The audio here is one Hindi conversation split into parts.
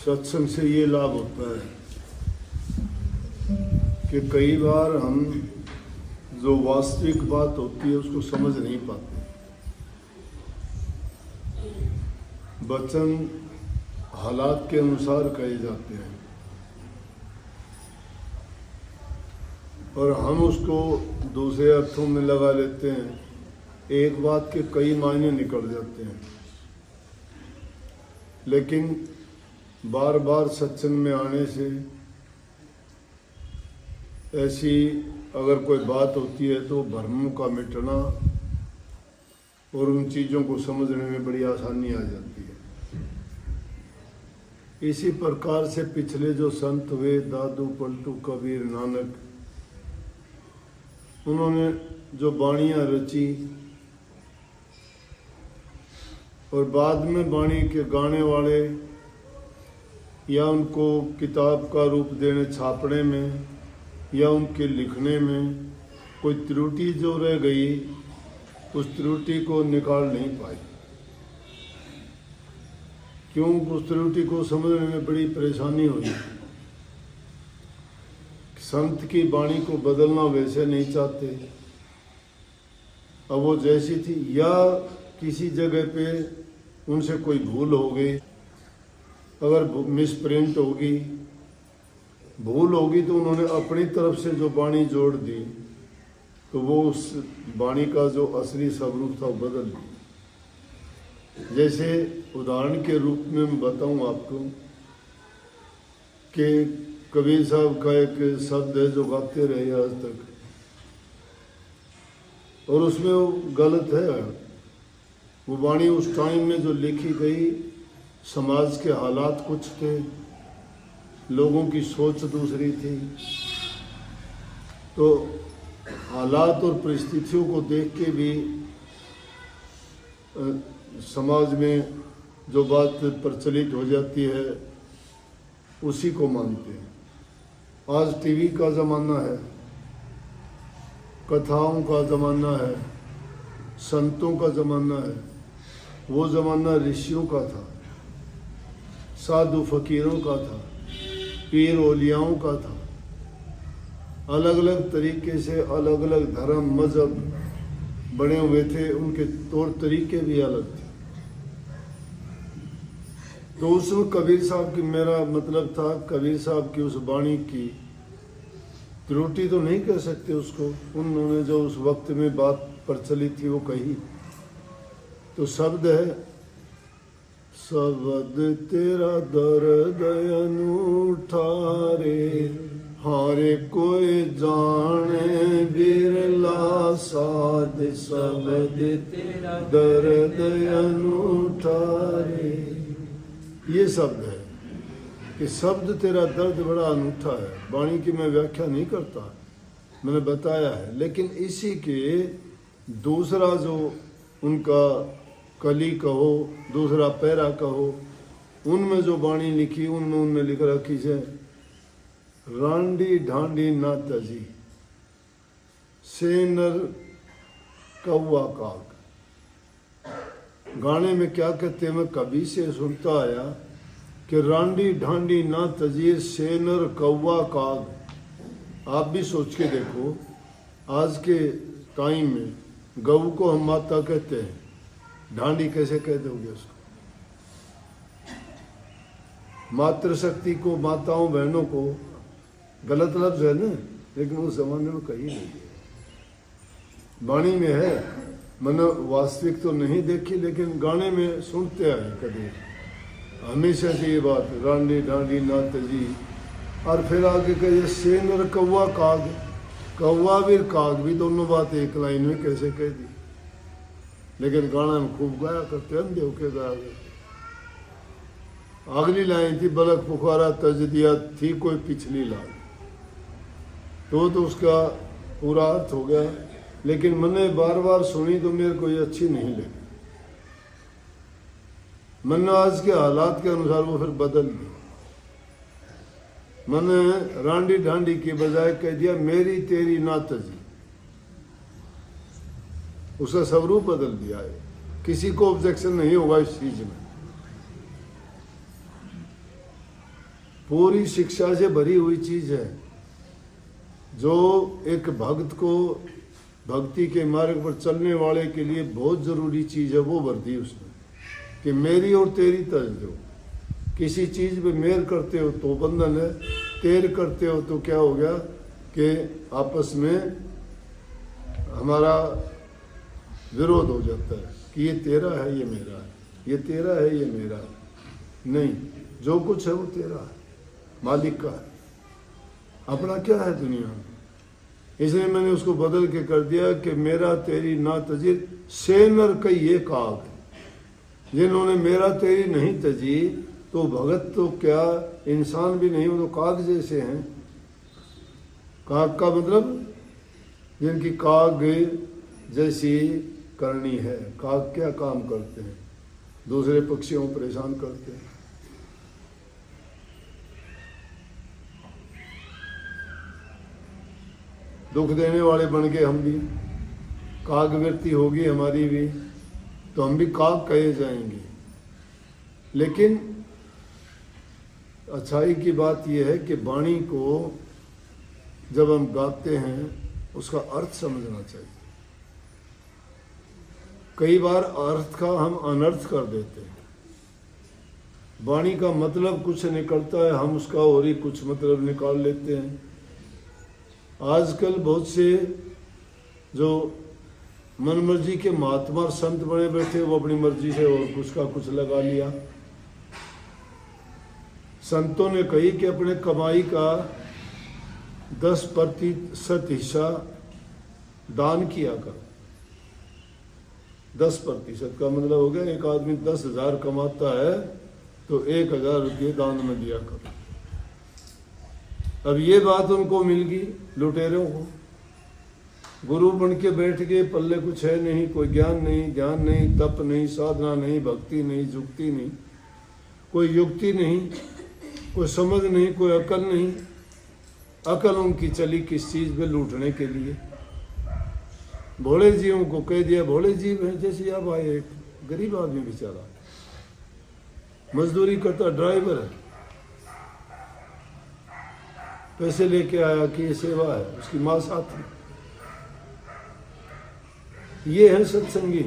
सत्संग से ये लाभ होता है कि कई बार हम जो वास्तविक बात होती है उसको समझ नहीं पाते। वचन हालात के अनुसार कहे जाते हैं और हम उसको दूसरे अर्थों में लगा लेते हैं। एक बात के कई मायने निकल जाते हैं। लेकिन बार बार सत्संग में आने से ऐसी अगर कोई बात होती है तो भ्रम का मिटना और उन चीज़ों को समझने में बड़ी आसानी आ जाती है। इसी प्रकार से पिछले जो संत हुए, दादू, पलटू, कबीर, नानक, उन्होंने जो बाणियाँ रची और बाद में बाणी के गाने वाले या उनको किताब का रूप देने, छापने में या उनके लिखने में कोई त्रुटि जो रह गई, उस त्रुटि को निकाल नहीं पाई। क्यों? उस त्रुटि को समझने में बड़ी परेशानी हुई। संत की वाणी को बदलना वैसे नहीं चाहते, अब वो जैसी थी या किसी जगह पे उनसे कोई भूल हो गई, अगर मिसप्रिंट होगी, भूल होगी तो उन्होंने अपनी तरफ से जो वाणी जोड़ दी तो वो उस वाणी का जो असली स्वरूप था वो बदल दी। जैसे उदाहरण के रूप में मैं बताऊं आपको कि कबीर साहब का एक शब्द है जो गाते रहे आज तक, और उसमें वो गलत है। वो वाणी उस टाइम में जो लिखी गई, समाज के हालात कुछ थे, लोगों की सोच दूसरी थी, तो हालात और परिस्थितियों को देख के भी समाज में जो बात प्रचलित हो जाती है उसी को मानते हैं। आज टीवी का ज़माना है, कथाओं का ज़माना है, संतों का ज़माना है। वो ज़माना ऋषियों का था, साधु फकीरों का था, पीर ओलियाओं का था। अलग अलग तरीके से अलग अलग धर्म मजहब बने हुए थे, उनके तौर तरीके भी अलग थे। तो उसमें कबीर साहब की, मेरा मतलब था कबीर साहब की उस वाणी की त्रुटि तो नहीं कह सकते उसको, उन्होंने जो उस वक्त में बात प्रचलित थी वो कही। तो शब्द है, शब्द तेरा दर्द अनूठा रे, हारे कोई जाने बिरला साध, शब्द तेरा दर्द अनूठा रे। ये शब्द है कि शब्द तेरा दर्द बड़ा अनूठा है। वाणी की मैं व्याख्या नहीं करता, मैंने बताया है। लेकिन इसी के दूसरा जो उनका कली कहो, दूसरा पैरा कहो, उनमें जो वाणी लिखी, उनमें लिख रखी है, रांडी ढांडी ना तजी, सेनर कौवा काग। गाने में क्या कहते हैं, मैं कभी से सुनता आया कि रांडी ढांडी ना तजीर, सेनर कौवा काग। आप भी सोच के देखो, आज के टाइम में गऊ को हम माता कहते हैं, ढांडी कैसे कह दोगे उसको? मातृशक्ति को, माताओं बहनों को, गलत लफ्ज है ना, लेकिन उस जमाने में कहीं नहीं है, वाणी में है। मैंने वास्तविक तो नहीं देखी, लेकिन गाने में सुनते आए कभी हमेशा से ये बात, रांडी ढांडी ना तजी। और फिर आगे कहिए सेनर कौवा काग, कौवा भी काग भी, दोनों बात एक लाइन में कैसे कह दी। लेकिन गाना में खूब गाया करते, अंधे होके गाया करते। अगली लाइन थी, बलक पुकारा तज दिया, थी कोई पिछली लाइन, तो उसका पूरा अर्थ हो गया। लेकिन मैंने बार बार सुनी तो मेरे को ये अच्छी नहीं लगी। मैंने आज के हालात के अनुसार वो फिर बदल दी। मैंने रांडी ढांडी के बजाय कह दिया मेरी तेरी ना तजी, उसका स्वरूप बदल दिया है। किसी को ऑब्जेक्शन नहीं होगा इस चीज में। पूरी शिक्षा से भरी हुई चीज है। जो एक भक्त को भक्ति के मार्ग पर चलने वाले के लिए बहुत जरूरी चीज है, वो भर दी उसने कि मेरी और तेरी तज दो। किसी चीज पे मेर करते हो तो बंधन है, तेर करते हो तो क्या हो गया कि आपस में हमारा विरोध हो जाता है कि ये तेरा है ये मेरा है, ये तेरा है ये मेरा है। नहीं, जो कुछ है वो तेरा है, मालिक का है, अपना क्या है दुनिया में। इसलिए मैंने उसको बदल के कर दिया कि मेरा तेरी ना तजीर से नर कई ये काग। जिन्होंने मेरा तेरी नहीं तजी तो भगत तो क्या इंसान भी नहीं, वो तो काग जैसे हैं। काग का मतलब जिनकी काग जैसी करनी है। काग क्या काम करते हैं? दूसरे पक्षियों को परेशान करते हैं। दुख देने वाले बन गए हम भी, काग वृत्ति होगी हमारी भी, तो हम भी काग कहे जाएंगे। लेकिन अच्छाई की बात यह है कि वाणी को जब हम गाते हैं उसका अर्थ समझना चाहिए। कई बार अर्थ का हम अनर्थ कर देते हैं। वाणी का मतलब कुछ निकलता है, हम उसका और ही कुछ मतलब निकाल लेते हैं। आजकल बहुत से जो मनमर्जी के महात्मा और संत बने बैठे, वो अपनी मर्जी से और कुछ का कुछ लगा लिया। संतों ने कही कि अपने कमाई का 10% हिस्सा दान किया करो। 10% का मतलब हो गया, एक आदमी 10,000 कमाता है तो 1,000 रुपये दान में दिया करो। अब ये बात उनको मिल गई लुटेरों को। गुरु बन के बैठ गए, पल्ले कुछ है नहीं, कोई ज्ञान नहीं, ध्यान नहीं, तप नहीं, साधना नहीं, भक्ति नहीं, जुक्ति नहीं, कोई युक्ति नहीं, कोई समझ नहीं, कोई अकल नहीं। अकल उनकी चली किस चीज पे? लूटने के लिए। भोले जीवों को कह दिया भोले जीव है। जैसे अब आए एक गरीब आदमी बेचारा, मजदूरी करता, ड्राइवर है, पैसे लेके आया कि ये सेवा है, उसकी माँ साथ में। ये है सत्संगी,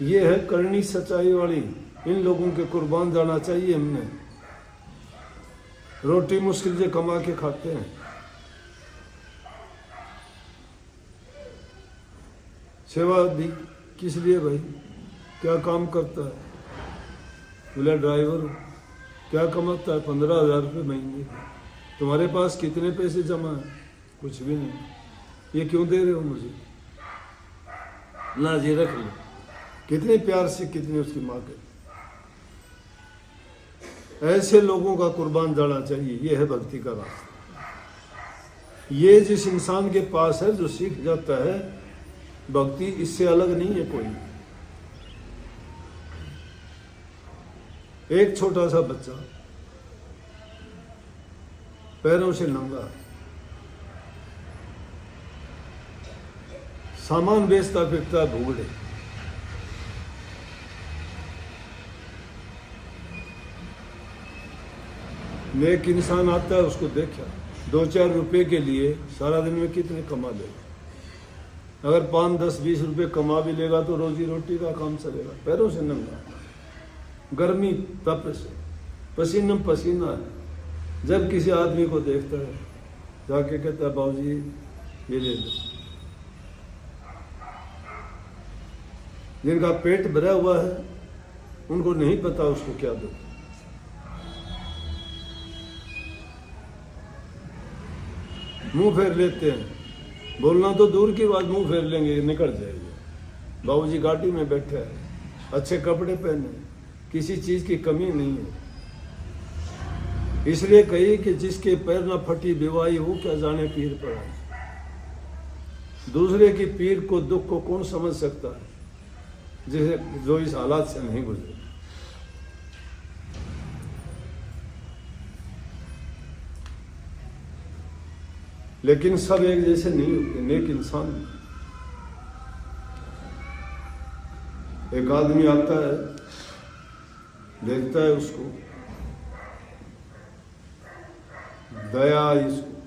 ये है करनी सच्चाई वाली। इन लोगों के कुर्बान जाना चाहिए हमने। रोटी मुश्किल से कमा के खाते हैं। सेवा दी किस लिए भाई? क्या काम करता है? बोला ड्राइवर। क्या कमाता है? 15,000 रुपये महीने। तुम्हारे पास कितने पैसे जमा है? कुछ भी नहीं। ये क्यों दे रहे हो मुझे? ना जी रख लो। कितने प्यार से, कितने उसकी माँ के। ऐसे लोगों का कुर्बान जाना चाहिए। ये है भक्ति का रास्ता। ये जिस इंसान के पास है, जो सीख जाता है भक्ति, इससे अलग नहीं है कोई। एक छोटा सा बच्चा पैरों से नंगा, सामान बेचता फिरता भूगड़े। नेक इंसान आता है, उसको देखा 2-4 रुपए के लिए सारा दिन में कितने कमा लेगा। अगर 5, 10, 20 रुपए कमा भी लेगा तो रोजी रोटी का काम चलेगा। पैरों से नंगा, गर्मी तप से, पसीना पसीना है। जब किसी आदमी को देखता है जाके कहता है बाबूजी ये ले लो। जिनका पेट भरा हुआ है उनको नहीं पता उसको क्या दो। मुंह फेर लेते हैं, बोलना तो दूर की बात, मुंह फेर लेंगे, निकल जाएंगे। बाबूजी गाड़ी में बैठे हैं, अच्छे कपड़े पहने, किसी चीज की कमी नहीं है। इसलिए कही कि जिसके पैर न फटी बेवाई हो, क्या जाने पीर पड़ा। दूसरे की पीर को, दुख को कौन समझ सकता है जिसे जो इस हालात से नहीं गुजरे। लेकिन सब एक जैसे नहीं होते। नेक इंसान, एक आदमी आता है, देखता है उसको, दया इसको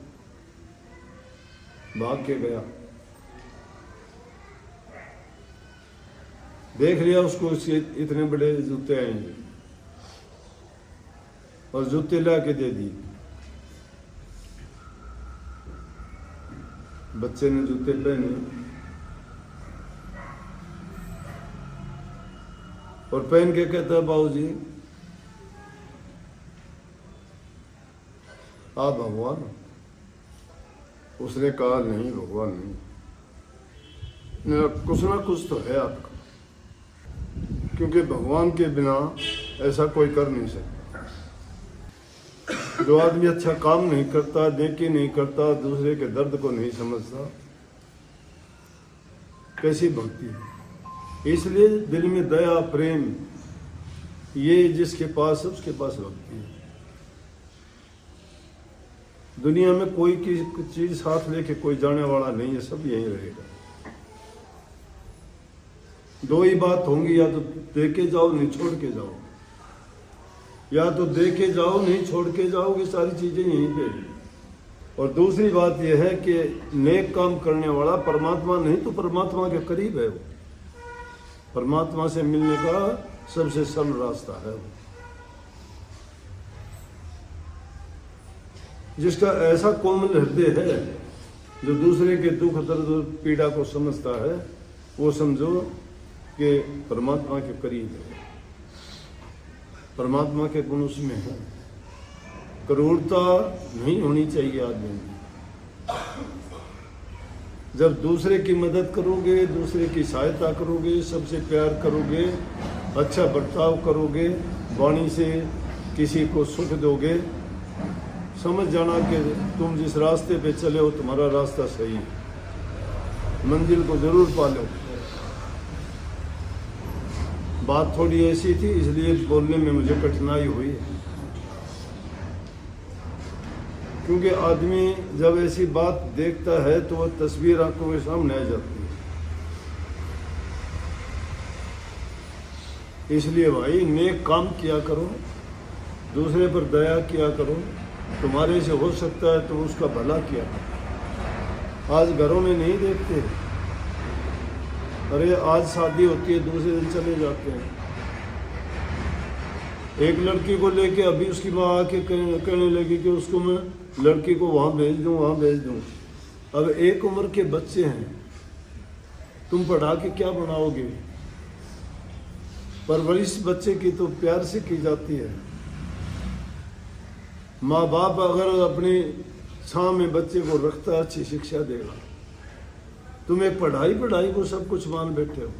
भाग के गया, देख लिया उसको उसके इतने बड़े जूते आएंगे और जूते ला के दे दिए। बच्चे ने जूते पहने और पहन के कहता है बाबूजी आप भगवान? उसने कहा नहीं भगवान नहीं, कुछ ना कुछ तो है आपका, क्योंकि भगवान के बिना ऐसा कोई कर नहीं सकता। जो आदमी अच्छा काम नहीं करता, नेकी नहीं करता, दूसरे के दर्द को नहीं समझता, कैसी भक्ति है। इसलिए दिल में दया प्रेम ये जिसके पास है उसके पास भक्ति है। दुनिया में कोई की चीज साथ लेके कोई जाने वाला नहीं है, सब यहीं रहेगा। दो ही बात होंगी, या तो दे के जाओ नहीं छोड़ के जाओ, या तो दे के जाओ नहीं छोड़ के जाओगे, सारी चीजें यहीं पे। और दूसरी बात यह है कि नेक काम करने वाला परमात्मा नहीं तो परमात्मा के करीब है वो, परमात्मा से मिलने का सबसे सरल रास्ता है वो। जिसका ऐसा कोमल हृदय है, जो दूसरे के दुख दर्द पीड़ा को समझता है, वो समझो कि परमात्मा के करीब है। परमात्मा के गुण उसमें है। क्रूरता नहीं होनी चाहिए आदमी में। जब दूसरे की मदद करोगे, दूसरे की सहायता करोगे, सबसे प्यार करोगे, अच्छा बर्ताव करोगे, वाणी से किसी को सुख दोगे, समझ जाना कि तुम जिस रास्ते पे चले हो तुम्हारा रास्ता सही है, मंजिल को जरूर पालो। बात थोड़ी ऐसी थी इसलिए बोलने में मुझे कठिनाई हुई है, क्योंकि आदमी जब ऐसी बात देखता है तो वह तस्वीर आंखों के सामने आ जाती है। इसलिए भाई नेक काम किया करो, दूसरे पर दया किया करो, तुम्हारे से हो सकता है तो उसका भला किया करो। आज घरों में नहीं देखते, अरे आज शादी होती है दूसरे दिन चले जाते हैं। एक लड़की को लेके अभी उसकी माँ आके कहने लगी कि उसको मैं लड़की को वहां भेज दूं, वहां भेज दूं। अब एक उम्र के बच्चे हैं, तुम पढ़ा के क्या बनाओगे? परवरिश बच्चे की तो प्यार से की जाती है। माँ बाप अगर अपनी छांव में बच्चे को रखता है, अच्छी शिक्षा देगा। तुम एक पढ़ाई को सब कुछ मान बैठे हो,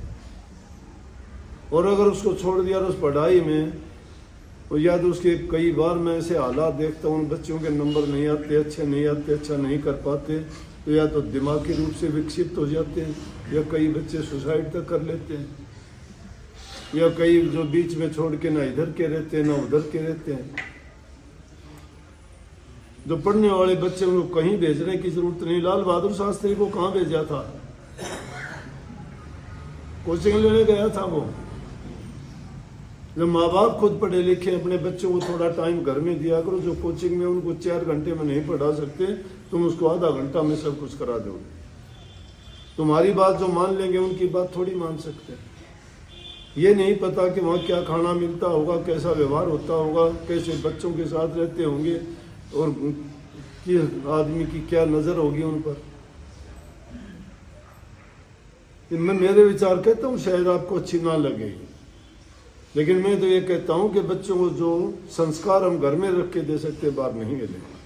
और अगर उसको छोड़ दिया उस पढ़ाई में, और या तो उसके कई बार मैं ऐसे हालात देखता हूँ, बच्चों के नंबर नहीं आते, अच्छे नहीं आते, अच्छा नहीं कर पाते, तो या तो दिमागी रूप से विकसित हो जाते हैं, या कई बच्चे सुसाइड तक कर लेते हैं, या कई जो बीच में छोड़ के ना इधर के रहते हैं ना उधर के रहते हैं। जो पढ़ने वाले बच्चे उनको कहीं भेजने की जरूरत नहीं। लाल बहादुर शास्त्री को कहाँ भेजा था? कोचिंग लेने गया था वो। जब माँ बाप खुद पढ़े लिखे, अपने बच्चों को थोड़ा टाइम घर में दिया करो। जो कोचिंग में उनको 4 घंटे में नहीं पढ़ा सकते, तुम उसको आधा घंटा में सब कुछ करा दोगे। तुम्हारी बात जो मान लेंगे उनकी बात थोड़ी मान सकते। ये नहीं पता कि वहाँ क्या खाना मिलता होगा, कैसा व्यवहार होता होगा, कैसे बच्चों के साथ रहते होंगे, और किस आदमी की क्या नजर होगी उन पर। मैं मेरे विचार कहता हूँ, शायद आपको अच्छी ना लगेगी, लेकिन मैं तो ये कहता हूँ कि बच्चों को जो संस्कार हम घर में रख के दे सकते बाहर नहीं मिलेगा।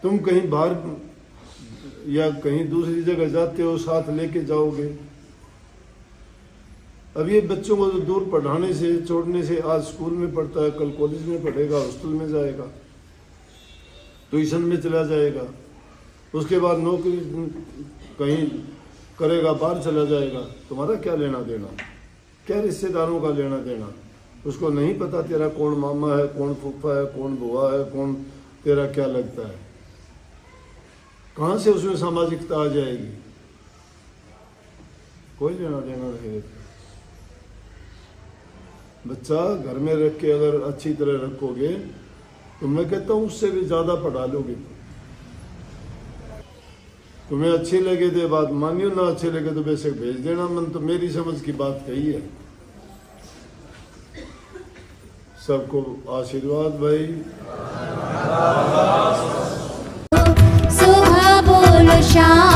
तुम कहीं बाहर या कहीं दूसरी जगह जाते हो, साथ लेके जाओगे। अब ये बच्चों को तो दूर पढ़ाने से छोड़ने से, आज स्कूल में पढ़ता है, कल कॉलेज में पढ़ेगा, हॉस्टल में जाएगा, ट्यूशन में चला जाएगा, उसके बाद नौकरी कहीं करेगा, बाहर चला जाएगा। तुम्हारा क्या लेना देना? क्या रिश्तेदारों का लेना देना? उसको नहीं पता तेरा कौन मामा है, कौन फूफा है, कौन बुआ है, कौन तेरा क्या लगता है। कहाँ से उसमें सामाजिकता आ जाएगी? कोई लेना देना नहीं। बच्चा घर में रख के अगर अच्छी तरह रखोगे तो मैं कहता हूँ उससे भी ज्यादा पढ़ा लोगे। तुम्हें अच्छी लगे तो बात मानियो, ना अच्छे लगे तो बेशक भेज देना। मन तो मेरी समझ की बात कही है। सबको आशीर्वाद भाई। सुबह बोलो शाम